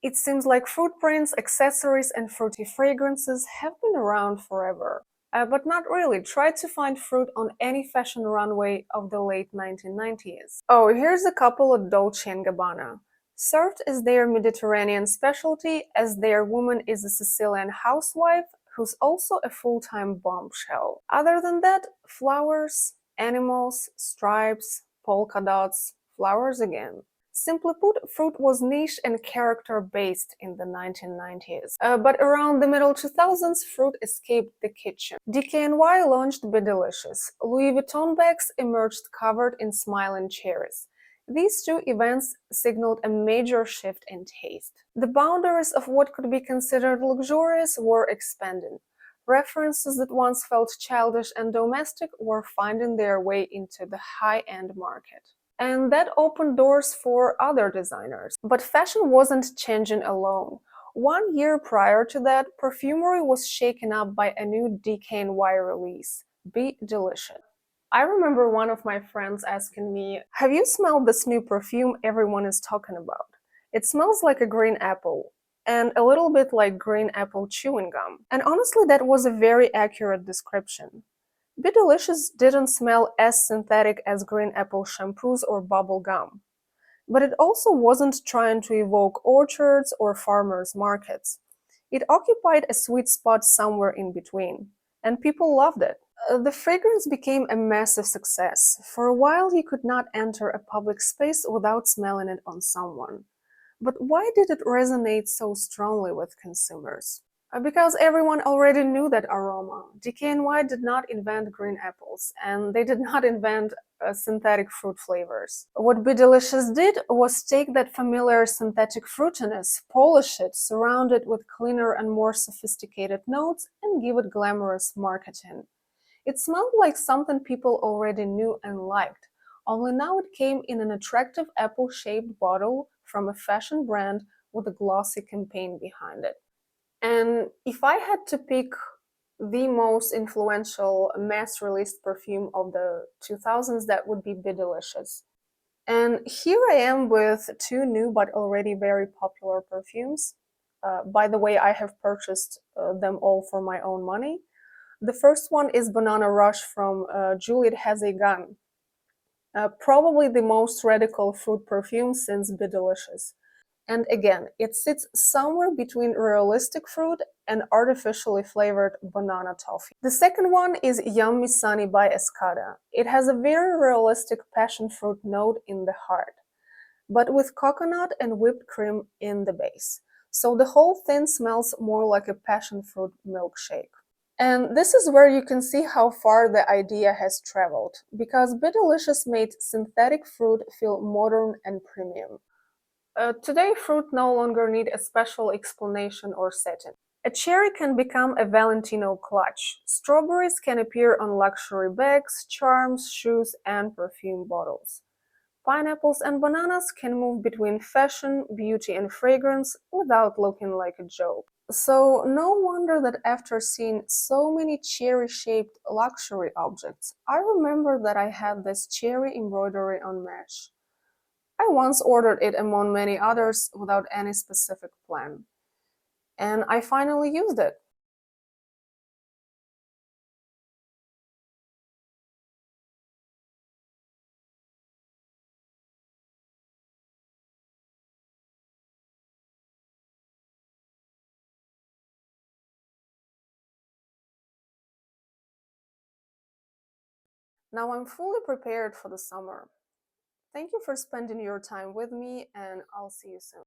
It seems like fruit prints, accessories, and fruity fragrances have been around forever. But not really. Try to find fruit on any fashion runway of the late 1990s. Oh, here's a couple of Dolce & Gabbana. Served as their Mediterranean specialty, as their woman is a Sicilian housewife who's also a full-time bombshell. Other than that, flowers, animals, stripes, polka dots, flowers again. Simply put, fruit was niche and character-based in the 1990s. But around the middle 2000s, fruit escaped the kitchen. DKNY launched Be Delicious. Louis Vuitton bags emerged covered in smiling cherries. These two events signaled a major shift in taste. The boundaries of what could be considered luxurious were expanding. References that once felt childish and domestic were finding their way into the high-end market. And that opened doors for other designers. But fashion wasn't changing alone. 1 year prior to that, perfumery was shaken up by a new DKNY release, Be Delicious. I remember one of my friends asking me, "Have you smelled this new perfume everyone is talking about? It smells like a green apple, and a little bit like green apple chewing gum." And honestly, that was a very accurate description. Be Delicious didn't smell as synthetic as green apple shampoos or bubble gum. But it also wasn't trying to evoke orchards or farmers' markets. It occupied a sweet spot somewhere in between, and people loved it. The fragrance became a massive success. For a while, you could not enter a public space without smelling it on someone. But why did it resonate so strongly with consumers? Because everyone already knew that aroma. DKNY did not invent green apples, and they did not invent synthetic fruit flavors. What Be Delicious did was take that familiar synthetic fruitiness, polish it, surround it with cleaner and more sophisticated notes, and give it glamorous marketing. It smelled like something people already knew and liked, only now it came in an attractive apple-shaped bottle from a fashion brand with a glossy campaign behind it. And if I had to pick the most influential mass-released perfume of the 2000s, that would be Be Delicious. And here I am with two new but already very popular perfumes. By the way, I have purchased them all for my own money. The first one is Banana Rush from Juliet Has a Gun. Probably the most radical fruit perfume since Be Delicious. And again, it sits somewhere between realistic fruit and artificially flavored banana toffee. The second one is Yummy Sunny by Escada. It has a very realistic passion fruit note in the heart, but with coconut and whipped cream in the base. So the whole thing smells more like a passion fruit milkshake. And this is where you can see how far the idea has traveled, because Be Delicious made synthetic fruit feel modern and premium. Today, fruit no longer need a special explanation or setting. A cherry can become a Valentino clutch. Strawberries can appear on luxury bags, charms, shoes, and perfume bottles. Pineapples and bananas can move between fashion, beauty, and fragrance without looking like a joke. So, no wonder that after seeing so many cherry-shaped luxury objects, I remember that I had this cherry embroidery on mesh. I once ordered it among many others without any specific plan, and I finally used it. Now I'm fully prepared for the summer. Thank you for spending your time with me, and I'll see you soon.